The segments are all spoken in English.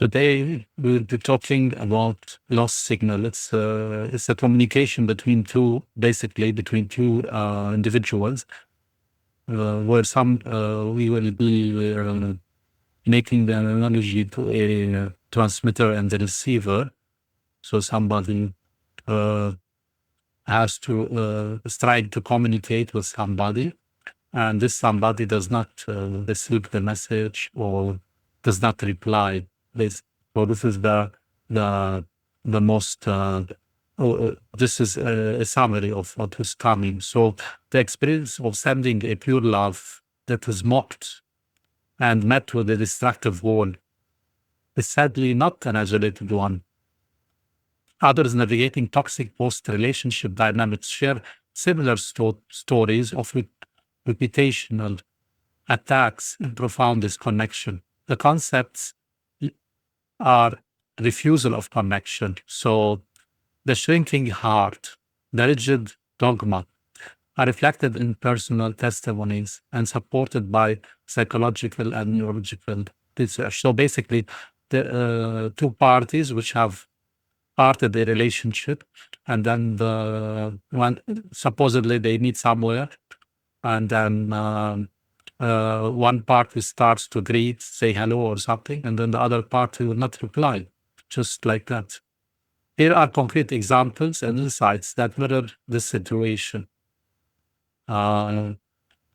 Today, we'll be talking about loss signal. It's a communication between basically between two individuals, where we will be making the analogy to a transmitter and the receiver. So somebody uh, has to try to communicate with somebody, and this somebody does not receive the message or does not reply. This is the the most. This is a summary of what is coming. So the experience of sending a pure love that is mocked and met with a destructive wall is sadly not an isolated one. Others navigating toxic post-relationship dynamics share similar stories of reputational attacks and profound disconnection. The concepts are refusal of connection. So the shrinking heart, the rigid dogma are reflected in personal testimonies and supported by psychological and neurological research. So basically, the two parties which have started a relationship, and then the one supposedly they meet somewhere, and then one party starts to greet, say hello or something, and then the other party will not reply, just like that. Here are concrete examples and insights that mirror this situation.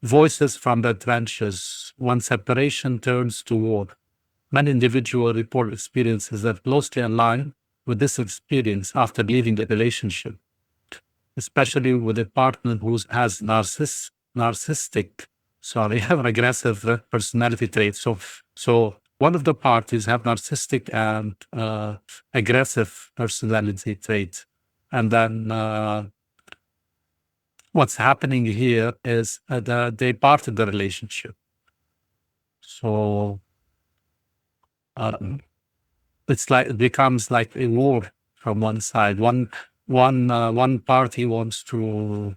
Voices from the trenches. When separation turns to war, many individuals report experiences that closely align with this experience after leaving the relationship, especially with a partner who has narcissistic, have aggressive personality traits. So one of the parties have narcissistic and aggressive personality traits, and then what's happening here is they parted the relationship. So it's like it becomes like a war from one side. One party wants to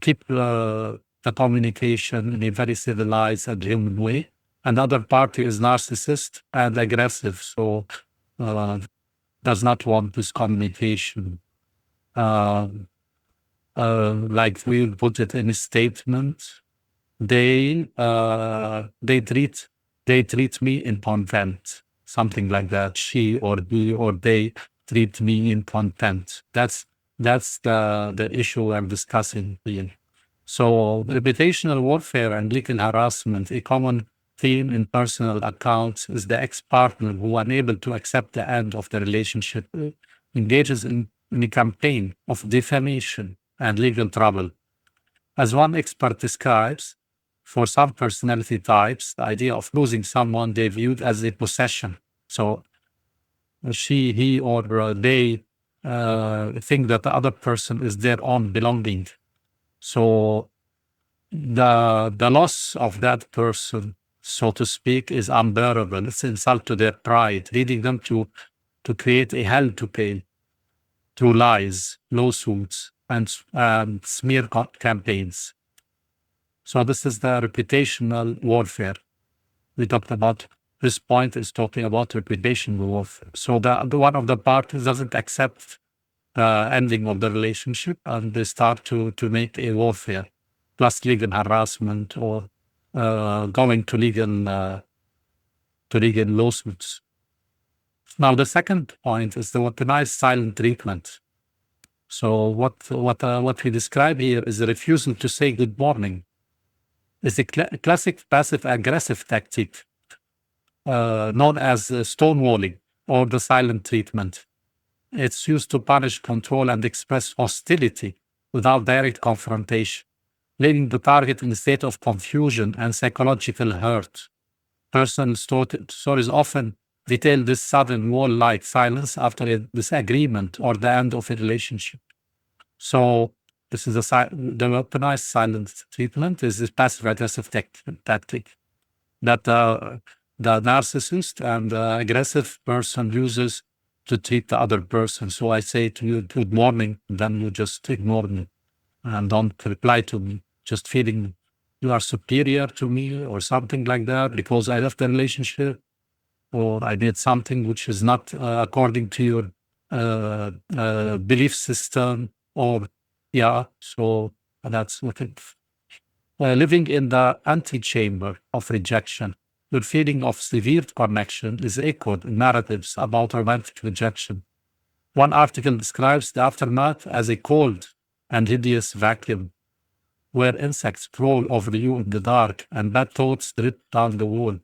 keep the communication in a very civilized and human way. Another party is narcissist and aggressive, so does not want this communication. Like we put it in a statement, they treat me in contempt, something like that. She or he or they treat me in contempt. That's the issue I'm discussing here. So reputational warfare and legal harassment, a common theme in personal accounts, is the ex-partner who, unable to accept the end of the relationship, engages in a campaign of defamation and legal trouble. As one expert describes, for some personality types, the idea of losing someone they viewed as a possession. So she, he, or they think that the other person is their own belonging. So the loss of that person, so to speak, is unbearable. It's insult to their pride, leading them to create a hell to pay through lies, lawsuits, and smear campaigns. So this is the reputational warfare. We talked about this point is talking about reputational warfare. So the one of the parties doesn't accept the ending of the relationship, and they start to make a warfare, plus legal harassment or going to legal lawsuits. Now the second point is the weaponized silent treatment. So what we describe here is a refusal to say good morning. It's a classic passive-aggressive tactic known as stonewalling or the silent treatment. It's used to punish, control, and express hostility without direct confrontation, leaving the target in a state of confusion and psychological hurt. Personal stories often detail this sudden wall-like silence after a disagreement or the end of a relationship. So this is the weaponized silent treatment is this passive-aggressive tactic that the narcissist and the aggressive person uses to treat the other person. So I say to you, good morning, then you just ignore me and don't reply to me, just feeling you are superior to me or something like that because I left the relationship. or I did something which is not according to your belief system, or so that's what it. Living in the antechamber of rejection, your feeling of severe connection is echoed in narratives about romantic rejection. One article describes the aftermath as a cold and hideous vacuum, where insects crawl over you in the dark and bad thoughts drip down the wall.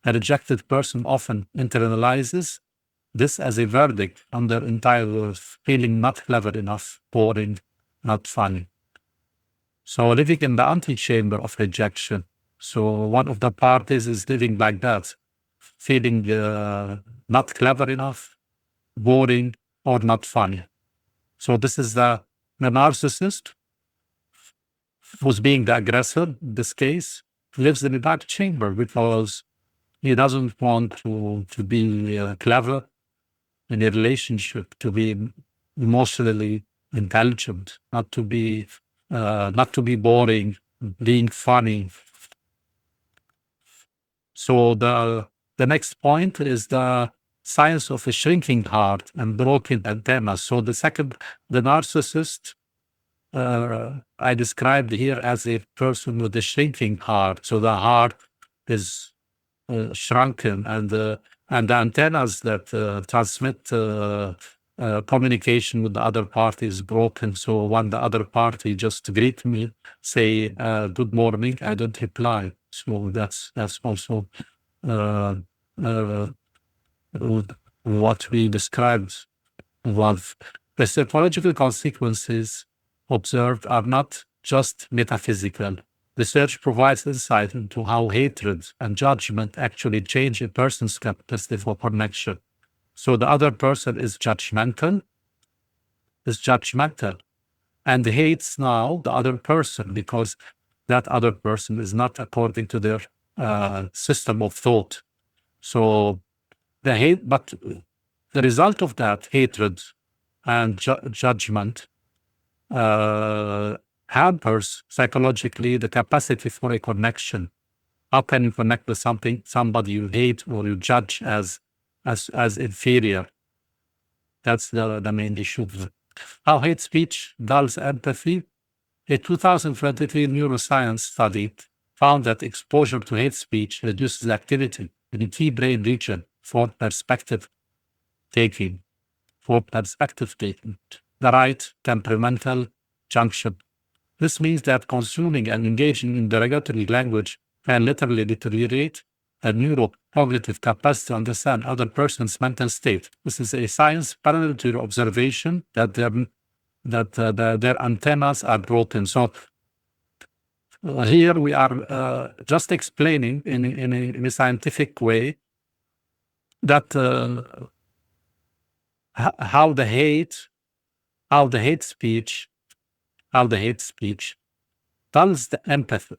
A rejected person often internalizes this as a verdict on their entire worth, feeling not clever enough, boring, not funny. So living in the antechamber of rejection. So one of the parties is living like that, feeling not clever enough, boring, or not funny. So this is the narcissist who's being the aggressor. In this case, lives in a dark chamber because he doesn't want to be clever in a relationship, to be emotionally intelligent, not to be boring, being funny. So the next point is the science of a shrinking heart and broken antennas. So the narcissist, I described here as a person with a shrinking heart. So the heart is shrunken, and the antennas that transmit communication with the other party is broken. So when the other party just greet me, say good morning, I don't reply. So that's also uh, uh, what we described above. The psychological consequences observed are not just metaphysical. Research provides insight into how hatred and judgment actually change a person's capacity for connection. So the other person is judgmental, and hates now the other person because that other person is not according to their system of thought. So the hate, but the result of that hatred and judgment hampers psychologically the capacity for a connection. How can you connect with somebody you hate or you judge as inferior? That's the main issue. How hate speech dulls empathy. A 2023 neuroscience study found that exposure to hate speech reduces activity in the key brain region for perspective taking, the right temperamental junction. This means that consuming and engaging in derogatory language can literally deteriorate a neurocognitive capacity to understand other person's mental state. This is a science parallel to your observation that their antennas are broken. So here we are just explaining in a scientific way that how the hate speech dulls the empathy.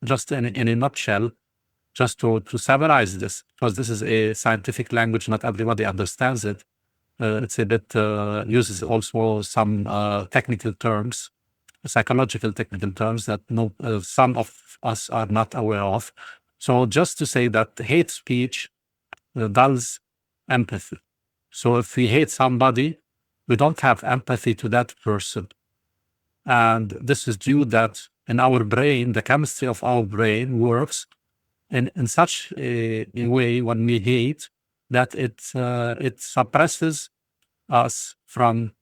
Just in a nutshell, just to summarize this, because this is a scientific language, not everybody understands it. It's a bit uses also some technical terms, psychological technical terms that some of us are not aware of. So just to say that hate speech dulls empathy. So if we hate somebody, we don't have empathy to that person. And this is due that in our brain, the chemistry of our brain works in such a way when we hate that it suppresses us from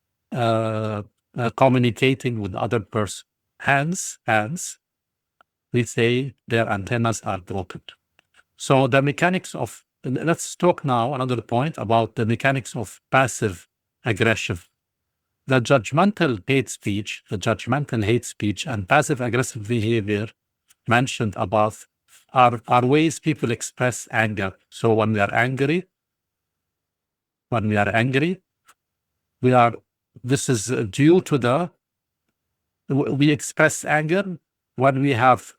communicating with other person. Hence, we say their antennas are broken. So the mechanics of, let's talk now another point about the mechanics of passive aggression. The judgmental hate speech and passive aggressive behavior mentioned above are ways people express anger. So when we are angry, this is due to we express anger when we have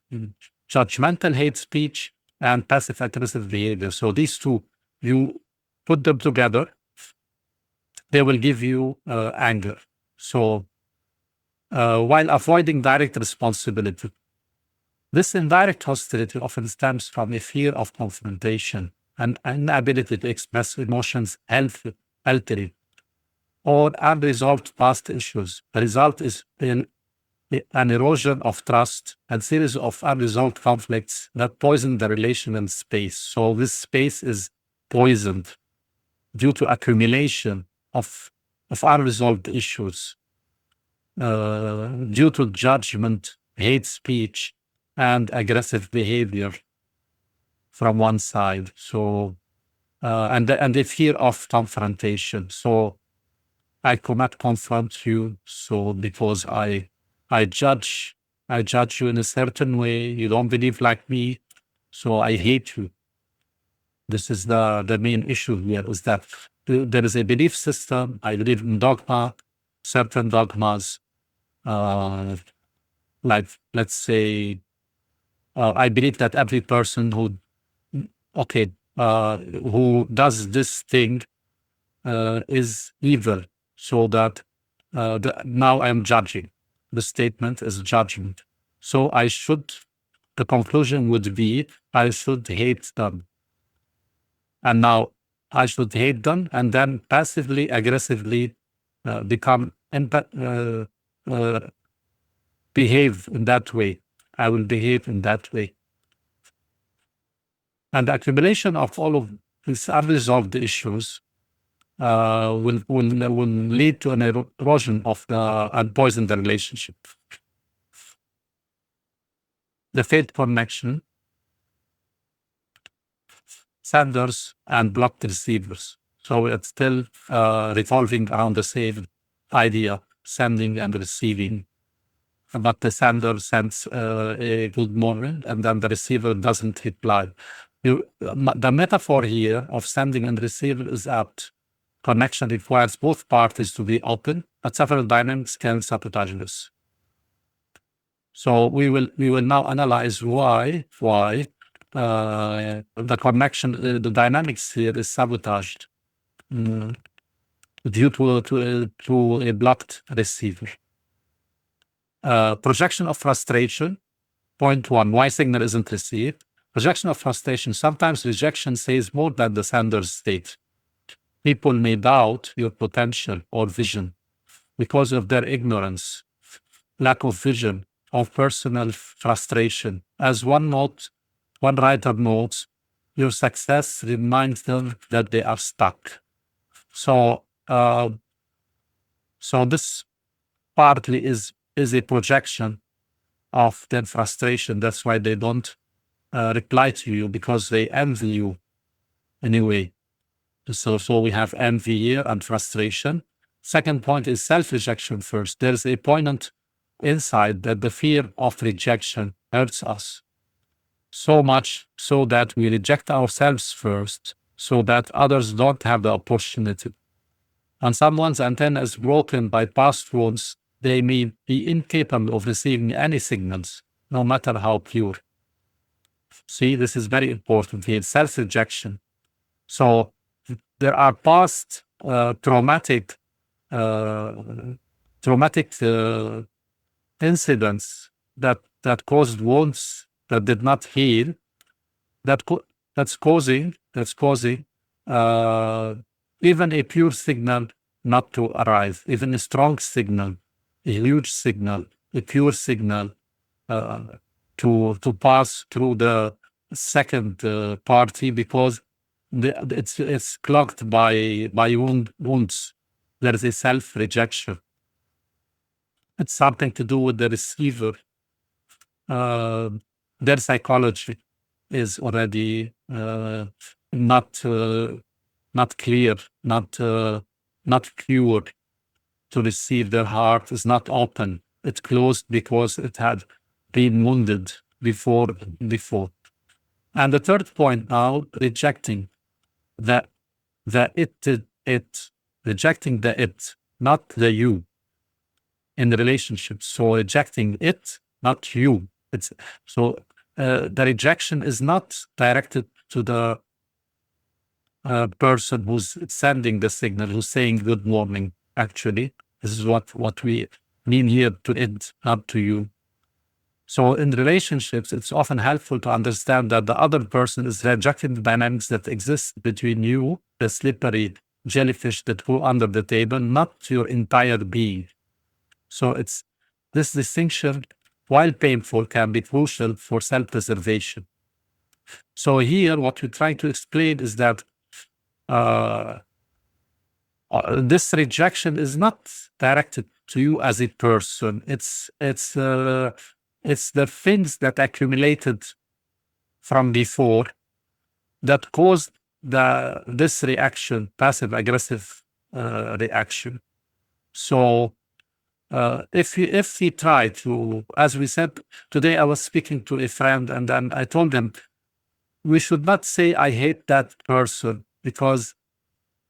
judgmental hate speech and passive aggressive behavior. So these two, you put them together, they will give you anger. So while avoiding direct responsibility, this indirect hostility often stems from a fear of confrontation an inability to express emotions healthily, or unresolved past issues. The result is an erosion of trust and series of unresolved conflicts that poison the relational space. So this space is poisoned due to accumulation of unresolved issues, due to judgment, hate speech, and aggressive behavior from one side. So, and the fear of confrontation. So I cannot confront you. So because I judge you in a certain way. You don't believe like me, so I hate you. This is the main issue here, is that there is a belief system. I believe in dogma, certain dogmas, like, let's say, I believe that every person who does this thing is evil. So that now I am judging. The statement is judgment. So the conclusion would be, I should hate them. And now I should hate them and then passively, aggressively behave in that way. I will behave in that way. And the accumulation of all of these unresolved issues will lead to an erosion of and poison the relationship. The failed connection, senders and blocked receivers. So it's still revolving around the same idea, sending and receiving. But the sender sends a good morning, and then the receiver doesn't reply. The metaphor here of sending and receiving is apt. Connection requires both parties to be open, but several dynamics can sabotage this. So we will now analyze why the connection, the dynamics here is sabotaged due to a blocked receiver. Projection of frustration. Point 1, why signal isn't received? Projection of frustration. Sometimes rejection says more than the sender's state. People may doubt your potential or vision because of their ignorance, lack of vision, or personal frustration. As one writer notes, your success reminds them that they are stuck. So this partly is a projection of their frustration. That's why they don't reply to you, because they envy you anyway. So we have envy here and frustration. Second point is self-rejection first. There's a poignant insight that the fear of rejection hurts us so much so that we reject ourselves first, so that others don't have the opportunity. And someone's antenna is broken by past wounds, they may be incapable of receiving any signals, no matter how pure. See, this is very important here, self-rejection. So there are past traumatic incidents that caused wounds that did not heal, that's causing even a pure signal not to arise, even a strong signal, a huge signal, a pure signal to pass through the second party, because it's clogged by wounds. There is a self-rejection. It's something to do with the receiver. Their psychology is already not clear, not pure to receive. Their heart is not open. It's closed because it had been wounded before. And the third point now, rejecting rejecting the it, not the you in the relationship. So rejecting it, not you. The rejection is not directed to the person who's sending the signal, who's saying good morning. Actually, this is what we mean here, to it, not to you. So in relationships, it's often helpful to understand that the other person is rejecting the dynamics that exist between you, the slippery jellyfish that go under the table, not your entire being. So it's this distinction, while painful, can be crucial for self-preservation. So here, what we're trying to explain is that uh, this rejection is not directed to you as a person. It's the things that accumulated from before that caused this reaction, passive aggressive reaction. So if we try to, as we said today, I was speaking to a friend and then I told him we should not say I hate that person, because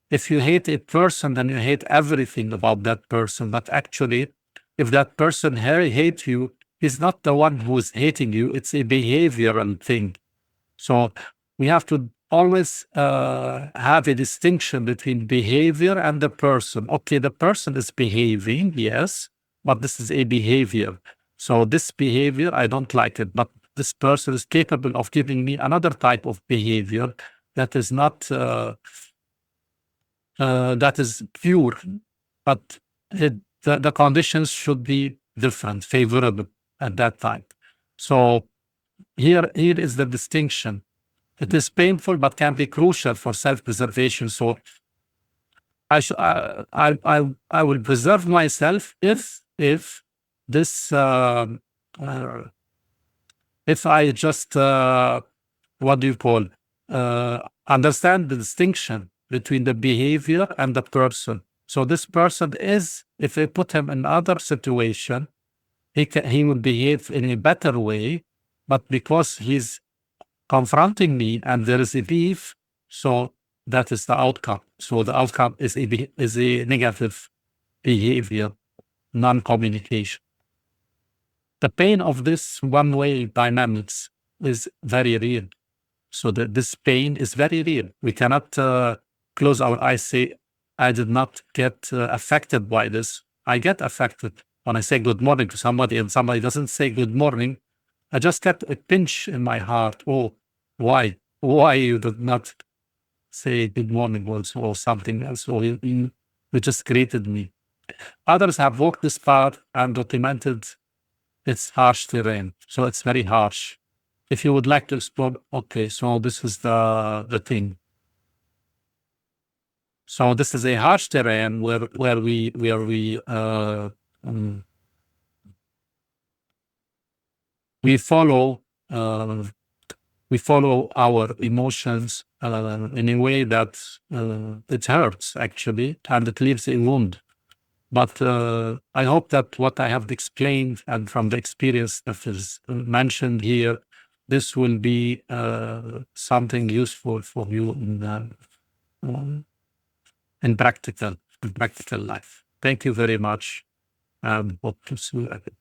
if you hate a person, then you hate everything about that person. But actually, if that person hates you, he's not the one who's hating you. It's a behavioral thing. So we have to always have a distinction between behavior and the person. Okay, the person is behaving, yes, but this is a behavior. So this behavior, I don't like it, but this person is capable of giving me another type of behavior that is not that is pure, but the conditions should be different, favorable at that time. So here is the distinction. It is painful, but can be crucial for self-preservation. So I will preserve myself if this if I just what do you call understand the distinction between the behavior and the person. So this person is, if I put him in other situation, he will behave in a better way, but because he's confronting me and there is a beef, so that is the outcome. So the outcome is a negative behavior, non-communication. The pain of this one-way dynamics is very real. So this pain is very real. We cannot close our eyes, say, I did not get affected by this. I get affected when I say good morning to somebody and somebody doesn't say good morning. I just get a pinch in my heart. Oh, why? Why you did not say good morning also, or something else? Or you just greeted me. Others have walked this path and documented its harsh terrain. So it's very harsh. If you would like to explore, okay, so this is the thing. So this is a harsh terrain where we follow our emotions in a way that it hurts actually, and it leaves a wound. But I hope that what I have explained and from the experience that is mentioned here, this will be something useful for you in practical life. Thank you very much. Hope to see you again.